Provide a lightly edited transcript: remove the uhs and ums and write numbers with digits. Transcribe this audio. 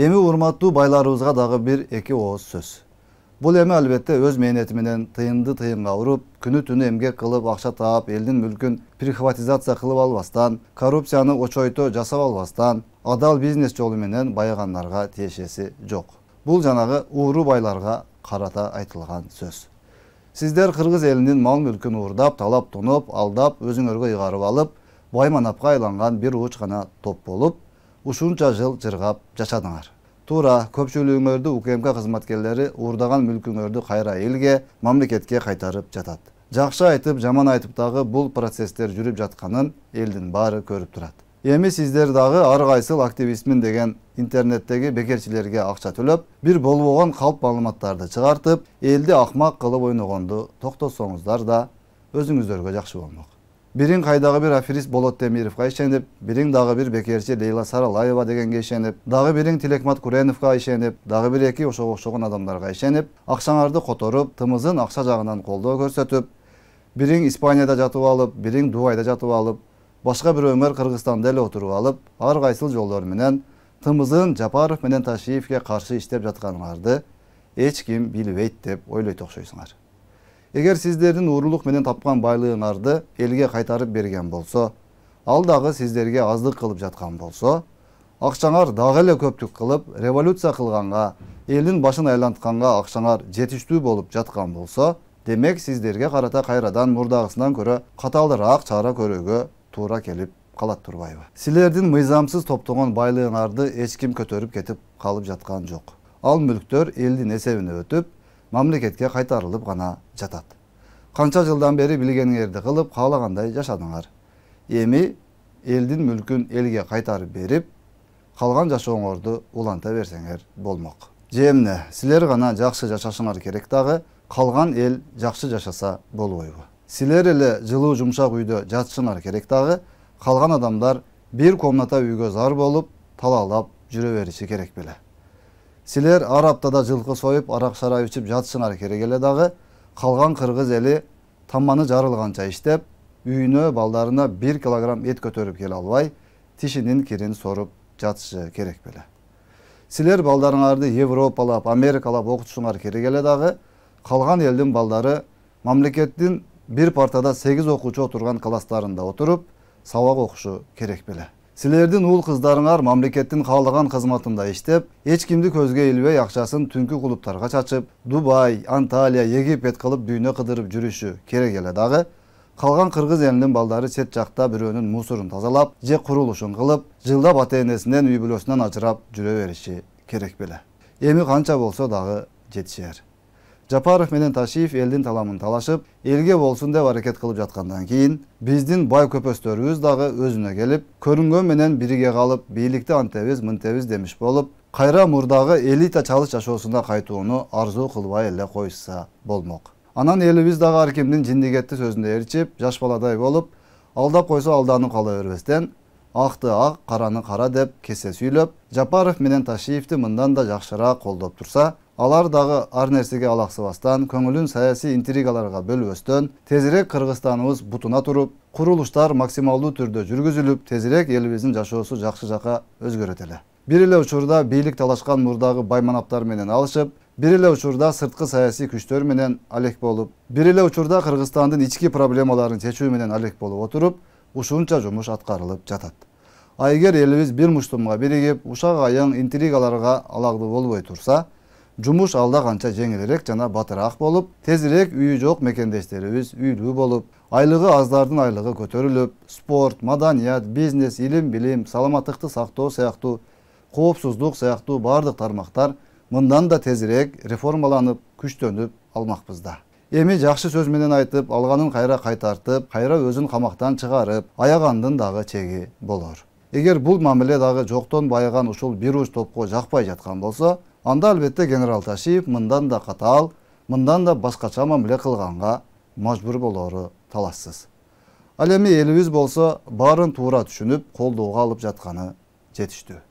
Эми урматтуу байларыбызга дагы бир эки ооз сөз. Бул эми албетте өз мээнети менен тыйынды тыйынга уруп, күнү түнү эмгек кылып акча таап, элдин мүлкүн прихватизация кылып албастан, коррупцияны очойто жасап албастан, адал бизнес жолу менен байыгандарга тиешеси жок. Бул жанагы ууру байларга карата айтылган сөз. Сиздер кыргыз элинин мал мүлкүн уурдап, талап тоноп, алдап, өзүңөргө ыйгарып алып, байманапка айланган бир уч гана топ болуп, ушунча жыл жыргап жашадыңар. Туура, көпчүлүгүңөрдү УКМК кызматкерлери уурдаган мүлкүңөрдү кайра элге, мамлекетке кайтарып жатат. Жакшы айтып, жаман айтып дагы бул процесстер жүрүп жатканын элдин баары көрүп турат. Эми сиздер дагы ар кайсыл активистмин деген интернеттеги бекерчилерге акча төлөп, бир болбогон калп маалыматтарды чыгартып, элди акмак кылып ойногонду токтотсоңуздар да өзүңүздөргө жакшы болмок. Бириң кайдагы бир аферист Болот Темировго ишенип, бириң дагы бир бекерчи Лейла Саралаева дегенге ишенип, дагы бириң Тилекмат Куреновго ишенип, дагы бир эки ошого окшогон адамдарга ишенип, акчаңарды которуп, тымызын акча жагынан колдоо көрсөтүп, бириң Испанияда жатып алып, бириң Дубайда жатып алып, башка бирөөңөр Кыргызстанда эле отуруп алып, ар кайсыл жолдор менен тымызын Жапаров менен Ташиевге каршы иштеп жатканыңарды эч ким билбейт деп ойлойт окшойсуңар. Эгер сиздердин уурулук менен тапкан байлыгыңарды элге кайтарып берген болсо, ал дагы сиздерге аздык кылып жаткан болсо, акчаңар дагы эле көптүк кылып, революция кылганга, элдин башын айлантканга акчаңар жетиштүү болуп жаткан болсо, демек сиздерге карата кайрадан мурдагысынан көрө каталыраак чара көрүүгө туура келип калат турбайбы? Силердин мыйзамсыз топтогон байлыгыңарды эч ким көтөрүп кетип калып жаткан жок. Ал мүлктөр элдин эсебине өтүп, мамлекетке кайтарылып гана жатат. Канча жылдан бери билгениңерди кылып, каалагандай жашадыңар. Эми элдин мүлкүн элге кайтарып берип, калган жашооңорду уланта берсеңер болмок. Же эмне, силер гана жакшы жашашыңар керек дагы, калган эл жакшы жашаса болбойбу? Силер эле жылуу жумшак үйдө жатышыңар керек дагы, калган адамдар бир комната үйгө зар болуп, талаалап жүрө бериши керек беле? Силер ар аптада жылкы союп, арак шарап ичип жатышыңар керек эле дагы, калган кыргыз эли таманы жарылганча иштеп, үйүнө балдарына 1 килограмм эт көтөрүп келе албай, тишинин кирин соруп жатышы керек беле? Силер балдарыңарды Европалап, Америкалап окутушуңар керек эле дагы, калган элдин балдары мамлекеттин бир партада 8 окуучу отурган класстарында отуруп, сабак окушу керек беле? Силердин уул кыздарыңар мамлекеттин каалаган кызматында иштеп, эч кимди көзгө илбей акчасын түнкү клубтарга чачып, Дубай, Анталия, Египет кылып дүйнө кыдырып жүрүшү керек эле дагы, калган кыргыз элинин балдары чет жакта бирөөнүн мусорун тазалап, же курулушун кылып, жылдап ата-энесинен, үй бүлөсүнөн ажырап жүрө бериши керек беле? Эми канча болсо дагы жетишер. Жапаров менен Ташиев элдин таламын талашып, элге болсун деп аракет кылып жаткандан кийин, биздин бай көпөстөрүбүз дагы өзүнө келип, көрүнгөн менен бириге калып, бийликти антебиз, мынтебиз демиш болуп, кайра мурдагы элита чалыш жашоосуна кайтууну арзуу кылбай эле койса болмок. Анан элибиз дагы ар кимдин жиндигетти сөзүнө ээрчип, жаш баладай болуп, алдап койсо алданып кала бербестен, акты ак, караны кара деп кесе сүйлөп, Жапаров менен Ташиевди мындан да жакшыраак колдоп турса, алар дагы ар нерсеге алаксыбастан, көңүлүн саясий интригаларга бөлбөстөн, тезирээк Кыргызстаныбыз бутуна туруп, курулуштар максималдуу түрдө жүргүзүлүп, тезирээк элибиздин жашоосу жакшы жака өзгөрөт эле. Бир эле учурда бийлик талашкан мурдагы байманаптар менен алышып, бир эле учурда сырткы саясий күчтөр менен алек болуп, бир эле учурда Кыргызстандын ички проблемаларын чечүү менен алек болуп отуруп, ушунча жумуш аткарылып жатат. А эгер элибиз бир муштумга биригип, ушак айың интригаларга алагды болбой турса, жумуш алда канча жеңилирээк жана батыраак болуп, тезирээк үйү жок мекендештерибиз үйлүү болуп, айлыгы аздардын айлыгы көтөрүлүп, спорт, маданият, бизнес, илим, билим, саламаттыкты сактоо сыяктуу, коопсуздук сыяктуу бардык тармактар мындан да тезирээк реформаланып, күчтөнүп алмакпыз да. Эми жакшы сөз менен айтып, алганын кайра кайтартып, кайра өзүн камактан чыгарып, аягандын дагы чеги болор. Эгер бул мамиле дагы жоктон байыган ушул бир уч топко жакпай жаткан болсо, анда албетте генерал Ташиев мындан да катаал, мындан да башкача мамиле кылганга мажбур болору талашсыз. Ал эми элибиз болсо баарын туура түшүнүп, колдоого алып жатканы жетиштүү.